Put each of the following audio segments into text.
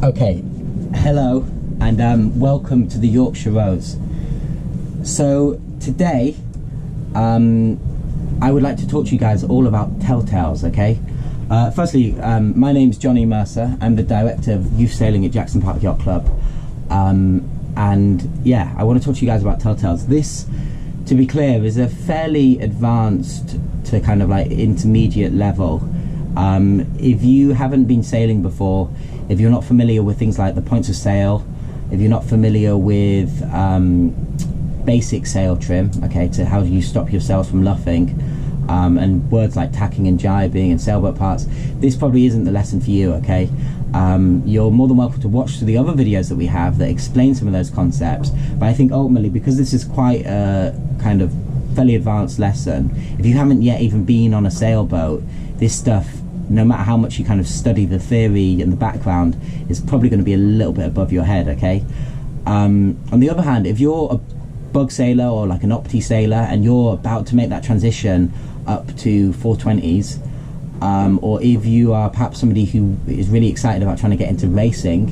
Okay, hello and welcome to the Yorkshire Rose. So today I would like to talk to you guys all about Telltales, okay? Firstly, my name's Johnny Mercer. I'm the director of youth sailing at Jackson Park Yacht Club, and yeah, I want to talk to you guys about Telltales. This, to be clear, is a fairly advanced to kind of like intermediate level. If you haven't been sailing before, if you're not familiar with things like the points of sail, if you're not familiar with basic sail trim, okay, to how do you stop your sails from luffing, and words like tacking and jibing and sailboat parts, this probably isn't the lesson for you, okay? You're more than welcome to watch the other videos that we have that explain some of those concepts, but I think ultimately, because this is quite a kind of fairly advanced lesson, if you haven't yet even been on a sailboat, this stuff, no matter how much you kind of study the theory and the background, is probably going to be a little bit above your head, okay? On the other hand, if you're a bug sailor or like an opti sailor and you're about to make that transition up to 420s, or if you are perhaps somebody who is really excited about trying to get into racing,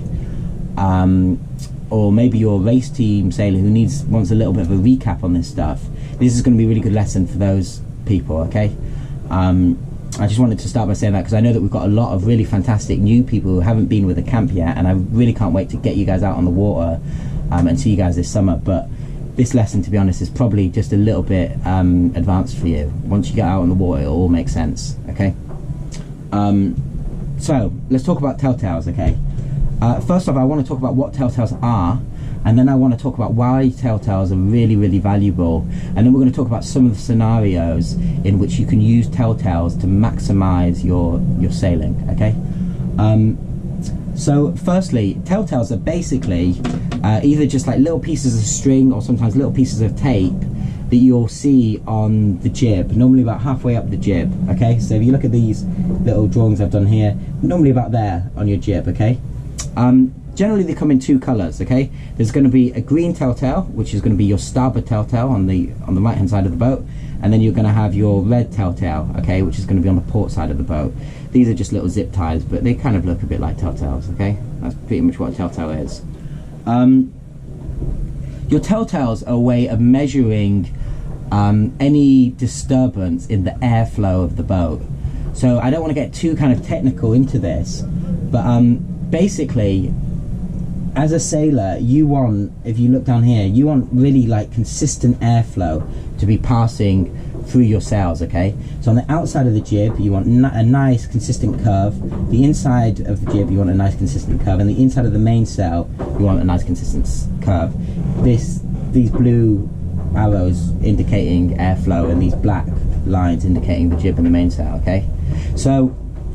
or maybe you're a race team sailor who wants a little bit of a recap on this stuff, this is going to be a really good lesson for those people, okay? I just wanted to start by saying that because I know that we've got a lot of really fantastic new people who haven't been with a camp yet, and I really can't wait to get you guys out on the water and see you guys this summer. But this lesson, to be honest, is probably just a little bit advanced for you. Once you get out on the water, it'll all make sense, okay? So let's talk about Telltales, okay? First off, I want to talk about what Telltales are, and then I want to talk about why Telltales are really, really valuable, and then we're going to talk about some of the scenarios in which you can use Telltales to maximize your sailing, okay? So firstly, Telltales are basically either just like little pieces of string or sometimes little pieces of tape that you'll see on the jib, normally about halfway up the jib, okay? So if you look at these little drawings I've done here, normally about there on your jib, okay? Generally they come in two colours, okay? There's going to be a green telltale, which is going to be your starboard telltale on the right hand side of the boat, and then you're going to have your red telltale, okay, which is going to be on the port side of the boat. These are just little zip ties, but they kind of look a bit like telltales, okay? That's pretty much what a telltale is. Your telltales are a way of measuring any disturbance in the airflow of the boat. So I don't want to get too kind of technical into this, but basically, as a sailor, you want, if you look down here, you want really like consistent airflow to be passing through your sails, okay? So on the outside of the jib, you want a nice consistent curve. The inside of the jib, you want a nice consistent curve, and the inside of the mainsail, you want a nice consistent curve. These blue arrows indicating airflow, and these black lines indicating the jib and the mainsail, okay? So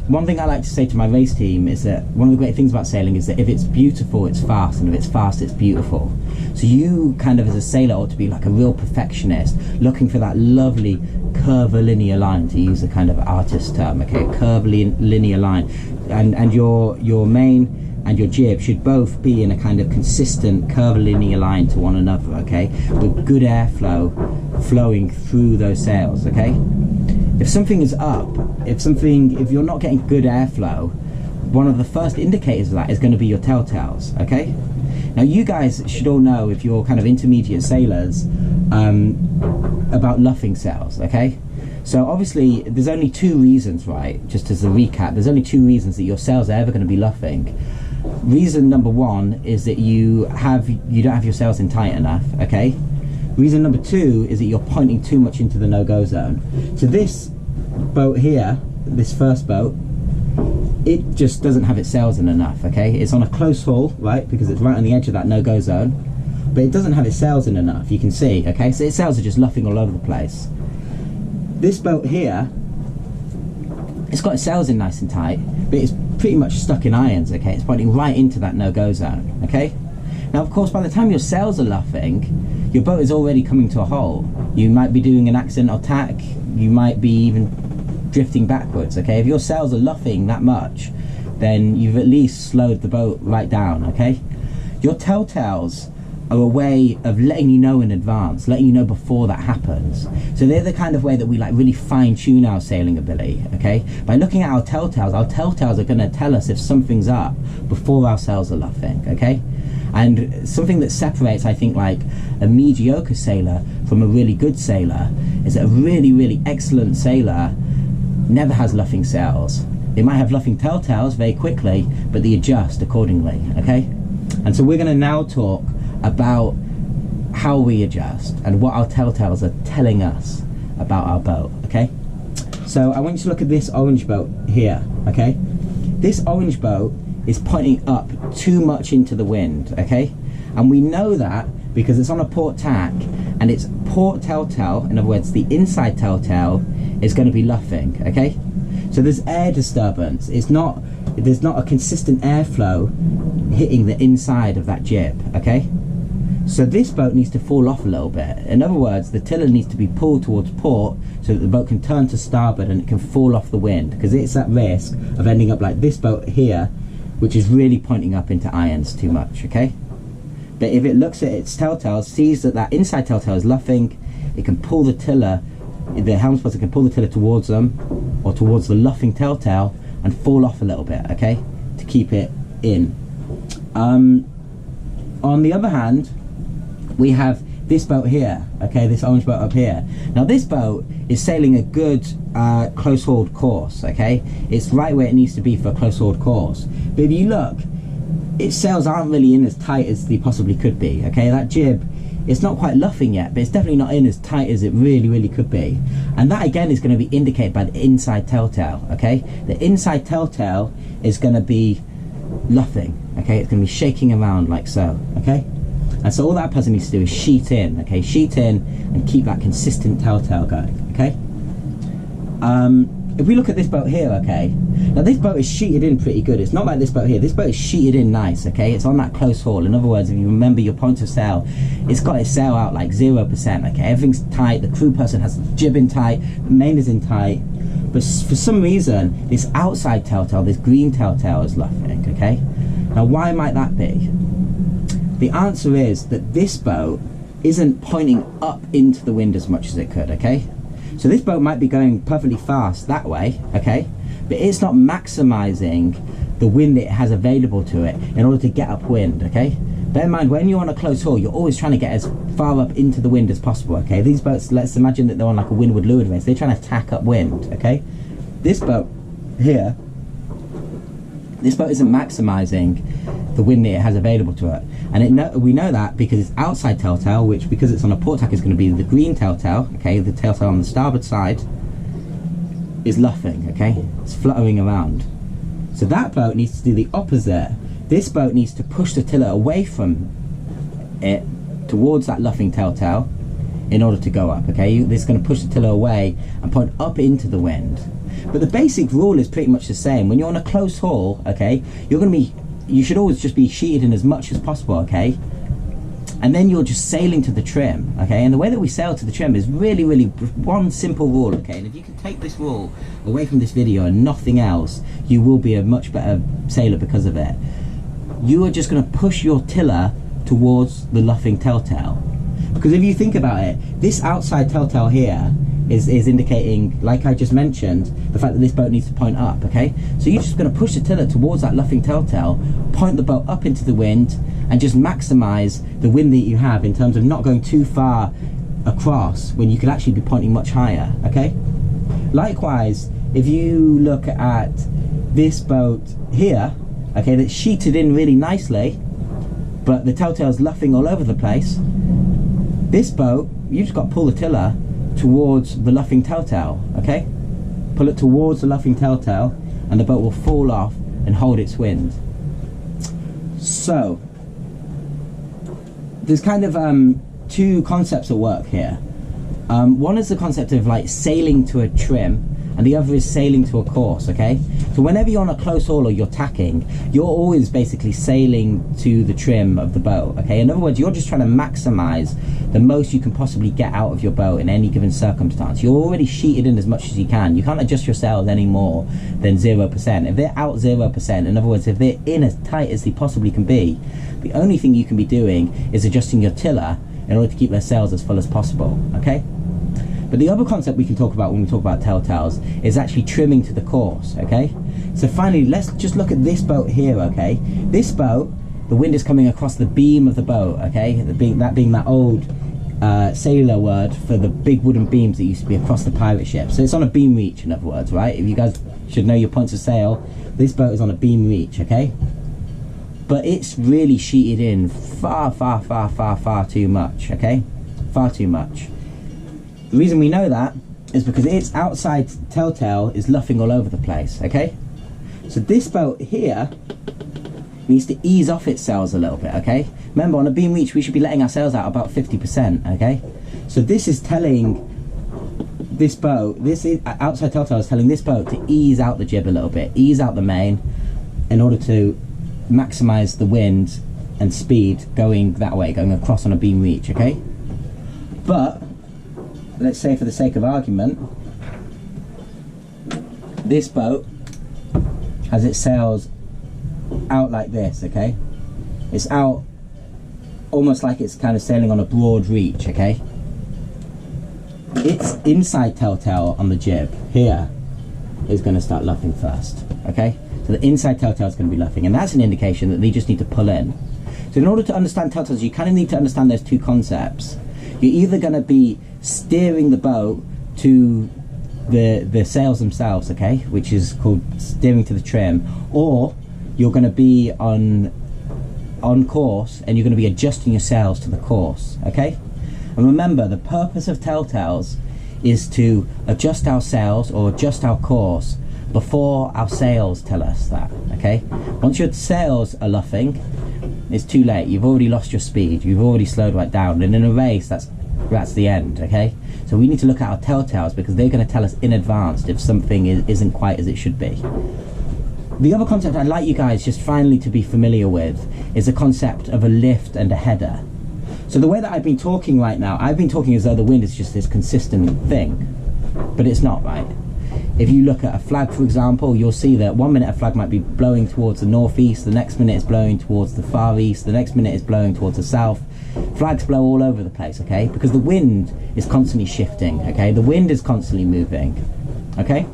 one thing I like to say to my race team is that one of the great things about sailing is that if it's beautiful, it's fast, and if it's fast, it's beautiful. So you kind of as a sailor ought to be like a real perfectionist, looking for that lovely curvilinear line, to use a kind of artist term, okay? Curvilinear line, and your main and your jib should both be in a kind of consistent curvilinear line to one another, okay? With good airflow flowing through those sails, okay? If something is up, if you're not getting good airflow, one of the first indicators of that is going to be your telltales, okay? Now you guys should all know, if you're kind of intermediate sailors, about luffing sails, okay? So obviously there's only two reasons, right? Just as a recap, there's only two reasons that your sails are ever going to be luffing. Reason number one is that you don't have your sails in tight enough, okay? Reason number two is that you're pointing too much into the no-go zone. So this boat here, this first boat, it just doesn't have its sails in enough, okay? It's on a close haul, right, because it's right on the edge of that no-go zone, but it doesn't have its sails in enough, you can see, okay? So its sails are just luffing all over the place. This boat here, it's got its sails in nice and tight, but it's pretty much stuck in irons, okay? It's pointing right into that no-go zone, okay? Now, of course, by the time your sails are luffing, your boat is already coming to a halt. You might be doing an accidental tack, you might be even drifting backwards, okay? If your sails are luffing that much, then you've at least slowed the boat right down, okay? Your telltales are a way of letting you know in advance, letting you know before that happens. So they're the kind of way that we like really fine-tune our sailing ability, okay? By looking at our telltales are going to tell us if something's up before our sails are luffing, okay? And something that separates, I think, like a mediocre sailor from a really good sailor is that a really, really excellent sailor never has luffing sails. They might have luffing telltales very quickly, but they adjust accordingly, okay? And so we're going to now talk about how we adjust and what our telltales are telling us about our boat, okay? So I want you to look at this orange boat here, okay? This orange boat is pointing up too much into the wind, okay? And we know that because it's on a port tack, and its port telltale, in other words the inside telltale, is going to be luffing, okay? So there's air disturbance. There's not a consistent airflow hitting the inside of that jib, okay? So this boat needs to fall off a little bit. In other words, the tiller needs to be pulled towards port so that the boat can turn to starboard and it can fall off the wind, because it's at risk of ending up like this boat here, which is really pointing up into irons too much, okay? But if it looks at its telltale, sees that that inside telltale is luffing, it can pull the tiller, the helm spotter can pull the tiller towards them or towards the luffing telltale and fall off a little bit, okay, to keep it in. On the other hand, we have this boat here, okay, this orange boat up here. Now this boat is sailing a good close hauled course, okay? It's right where it needs to be for a close hauled course. But if you look, its sails aren't really in as tight as they possibly could be, okay? That jib, it's not quite luffing yet, but it's definitely not in as tight as it really, really could be. And that again is going to be indicated by the inside telltale, okay? The inside telltale is going to be luffing, okay? It's going to be shaking around like so, okay? And so all that person needs to do is sheet in, okay? Sheet in and keep that consistent telltale going, okay? If we look at this boat here, okay? Now this boat is sheeted in pretty good. It's not like this boat here. This boat is sheeted in nice, okay? It's on that close haul. In other words, if you remember your point of sail, it's got its sail out like 0%, okay? Everything's tight. The crew person has the jib in tight. The main is in tight. But for some reason, this outside telltale, this green telltale is luffing, okay? Now why might that be? The answer is that this boat isn't pointing up into the wind as much as it could, okay? So this boat might be going perfectly fast that way, okay? But it's not maximizing the wind that it has available to it in order to get upwind, okay? Bear in mind, when you're on a close haul, you're always trying to get as far up into the wind as possible, okay? These boats, let's imagine that they're on like a windward leeward race. They're trying to tack upwind, okay? This boat here, this boat isn't maximizing the wind that it has available to it. And we know that because it's outside telltale, which because it's on a port tack is going to be the green telltale, okay? The telltale on the starboard side is luffing, okay? It's fluttering around. So that boat needs to do the opposite. This boat needs to push the tiller away from it towards that luffing telltale in order to go up, okay? This is going to push the tiller away and point up into the wind. But the basic rule is pretty much the same. When you're on a close haul, okay, you should always just be sheeted in as much as possible, okay? And then you're just sailing to the trim, okay? And the way that we sail to the trim is really, really one simple rule, okay? And if you can take this rule away from this video and nothing else, you will be a much better sailor because of it. You are just going to push your tiller towards the luffing telltale. Because if you think about it, this outside telltale here is indicating, like I just mentioned, the fact that this boat needs to point up, okay? So you're just going to push the tiller towards that luffing telltale, point the boat up into the wind, and just maximize the wind that you have in terms of not going too far across when you could actually be pointing much higher, okay? Likewise, if you look at this boat here, okay, that's sheeted in really nicely, but the telltale's luffing all over the place, this boat, you just got to pull the tiller towards the luffing telltale, okay? Pull it towards the luffing telltale and the boat will fall off and hold its wind. So there's kind of two concepts at work here. One is the concept of like sailing to a trim, and the other is sailing to a course, okay? So whenever you're on a close haul or you're tacking, you're always basically sailing to the trim of the boat, okay? In other words, you're just trying to maximize the most you can possibly get out of your boat in any given circumstance. You're already sheeted in as much as you can. You can't adjust your sails any more than 0%. If they're out 0%, in other words, if they're in as tight as they possibly can be, the only thing you can be doing is adjusting your tiller in order to keep their sails as full as possible, okay? But the other concept we can talk about when we talk about Telltales is actually trimming to the course, okay? So finally, let's just look at this boat here, okay? This boat, the wind is coming across the beam of the boat, okay? That being that old sailor word for the big wooden beams that used to be across the pirate ship. So it's on a beam reach, in other words, right? If you guys should know your points of sail, this boat is on a beam reach, okay? But it's really sheeted in far too much, okay? Far too much. The reason we know that is because its outside Telltale is luffing all over the place, okay? So this boat here needs to ease off its sails a little bit, okay? Remember, on a beam reach, we should be letting our sails out about 50%, okay? So this is telling this boat, outside Telltale is telling this boat to ease out the jib a little bit, ease out the main, in order to maximize the wind and speed going that way, going across on a beam reach, okay? But let's say, for the sake of argument, this boat has its sails out like this, okay? It's out almost like it's kind of sailing on a broad reach, okay? Its inside Telltale on the jib here is going to start luffing first, okay? So the inside Telltale is going to be luffing, and that's an indication that they just need to pull in. So in order to understand Telltales, you kind of need to understand those two concepts. You're either going to be steering the boat to the sails themselves, okay, which is called steering to the trim, or you're going to be on course and you're going to be adjusting your sails to the course, okay? And remember, the purpose of Telltales is to adjust our sails or adjust our course before our sails tell us that, okay? Once your sails are luffing, it's too late. You've already lost your speed. You've already slowed right down, and in a race, that's the end, okay? So we need to look at our Telltales because they're going to tell us in advance if something isn't quite as it should be. The other concept I'd like you guys just finally to be familiar with is the concept of a lift and a header. So the way that I've been talking right now, I've been talking as though the wind is just this consistent thing, but it's not, right? If you look at a flag, for example, you'll see that 1 minute a flag might be blowing towards the northeast, the next minute it's blowing towards the far east, the next minute it's blowing towards the south. Flags blow all over the place, okay? Because the wind is constantly shifting, okay? The wind is constantly moving, okay?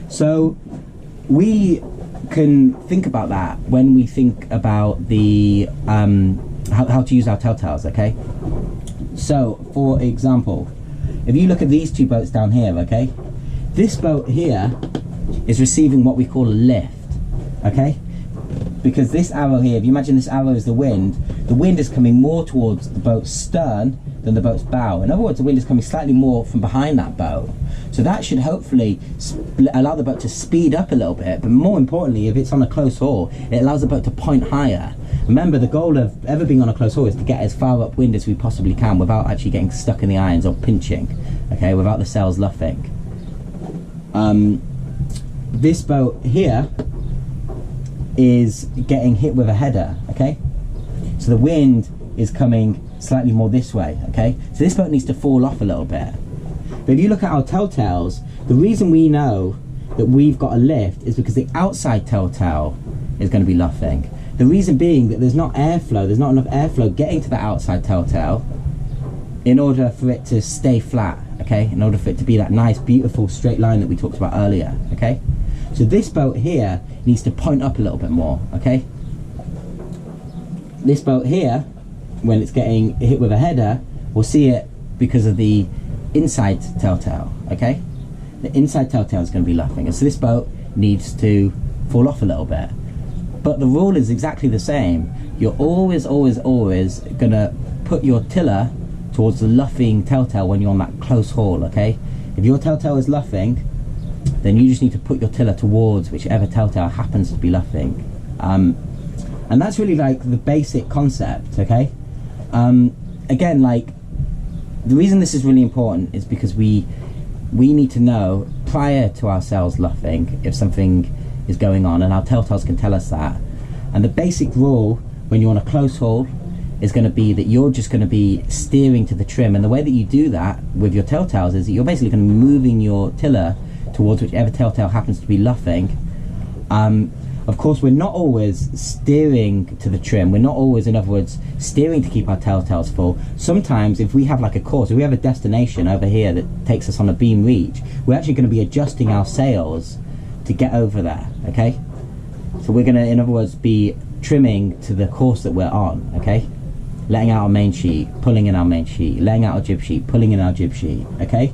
So we can think about that when we think about the how to use our Telltales, okay? So, for example, if you look at these two boats down here, okay? This boat here is receiving what we call a lift, okay? Because this arrow here, if you imagine this arrow is the wind is coming more towards the boat's stern than the boat's bow. In other words, the wind is coming slightly more from behind that boat. So that should hopefully allow the boat to speed up a little bit, but more importantly, if it's on a close haul, it allows the boat to point higher. Remember, the goal of ever being on a close haul is to get as far upwind as we possibly can without actually getting stuck in the irons or pinching, okay, without the sails luffing. This boat here is getting hit with a header, okay? So the wind is coming slightly more this way, okay? So this boat needs to fall off a little bit. But if you look at our Telltales, the reason we know that we've got a lift is because the outside Telltale is going to be luffing. The reason being that there's not airflow, there's not enough airflow getting to the outside Telltale in order for it to stay flat, okay? In order for it to be that nice, beautiful straight line that we talked about earlier, okay? So this boat here needs to point up a little bit more, okay? This boat here, when it's getting hit with a header, we'll see it because of the inside Telltale, okay? The inside Telltale is going to be luffing, and so this boat needs to fall off a little bit. But the rule is exactly the same. You're always going to put your tiller towards the luffing Telltale when you're on that close haul, okay? If your Telltale is luffing, then you just need to put your tiller towards whichever Telltale happens to be luffing. And that's really like the basic concept, okay? Again, like, the reason this is really important is because we need to know prior to our sails luffing if something is going on, and our telltales can tell us that. And the basic rule when you're on a close haul is going to be that you're just going to be steering to the trim, and the way that you do that with your telltales is that you're basically going to be moving your tiller towards whichever telltale happens to be luffing. Of course, we're not always steering to the trim. We're not always, in other words, steering to keep our telltales full. Sometimes if we have like a course, if we have a destination over here that takes us on a beam reach, we're actually going to be adjusting our sails to get over there, okay? So we're going to, in other words, be trimming to the course that we're on, okay? Letting out our main sheet, pulling in our main sheet, letting out our jib sheet, pulling in our jib sheet, okay?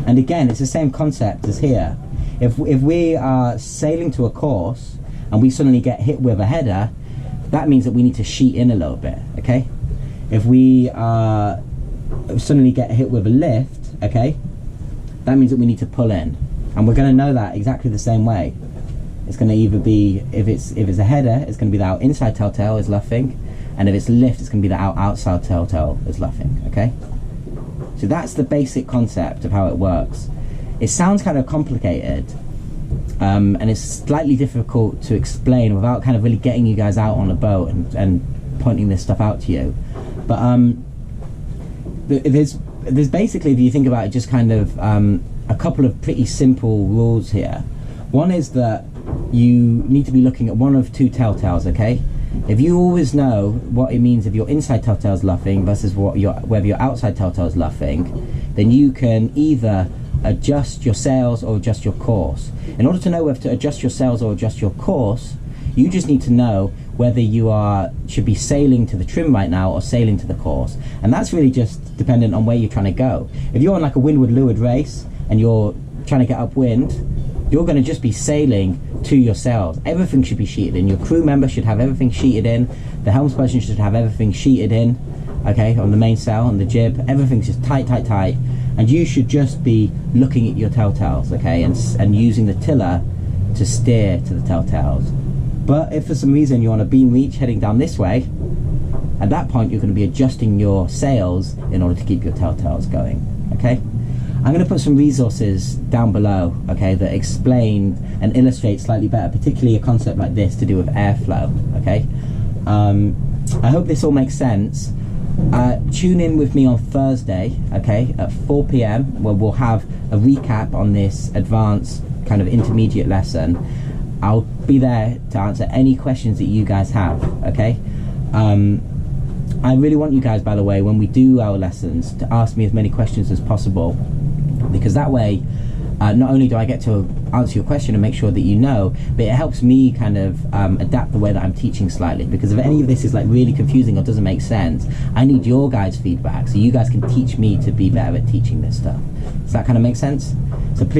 And again, it's the same concept as here. If we are sailing to a course and we suddenly get hit with a header, that means that we need to sheet in a little bit, okay? If we suddenly get hit with a lift, okay, that means that we need to pull in. And we're going to know that exactly the same way. It's going to either be, if it's a header, it's going to be that our inside telltale is luffing, and if it's lift, it's going to be that our outside telltale is luffing, okay? So that's the basic concept of how it works. It sounds kind of complicated, and it's slightly difficult to explain without kind of really getting you guys out on a boat and pointing this stuff out to you. But there's basically, if you think about it, just kind of a couple of pretty simple rules here. One is that you need to be looking at one of two telltales, okay? If you always know what it means if your inside telltale is luffing versus whether your outside telltale is luffing, then you can either adjust your sails or adjust your course. In order to know whether to adjust your sails or adjust your course, you just need to know whether you should be sailing to the trim right now or sailing to the course. And that's really just dependent on where you're trying to go. If you're on like a windward-leeward race and you're trying to get upwind, you're going to just be sailing to your sails. Everything should be sheeted in. Your crew member should have everything sheeted in. The helmsperson should have everything sheeted in, okay, on the mainsail, on the jib. Everything's just tight, tight, tight. And you should just be looking at your telltales, okay, and using the tiller to steer to the telltales. But if for some reason you're on a beam reach heading down this way, at that point you're going to be adjusting your sails in order to keep your telltales going, okay? I'm going to put some resources down below, okay, that explain and illustrate slightly better, particularly a concept like this to do with airflow, okay? I hope this all makes sense. Tune in with me on Thursday, okay, at 4 p.m, where we'll have a recap on this advanced kind of intermediate lesson. I'll be there to answer any questions that you guys have, okay? I really want you guys, by the way, when we do our lessons, to ask me as many questions as possible, because that way, not only do I get to answer your question and make sure that you know, but it helps me kind of adapt the way that I'm teaching slightly, because if any of this is like really confusing or doesn't make sense, I need your guys' feedback so you guys can teach me to be better at teaching this stuff. Does that kind of make sense? So please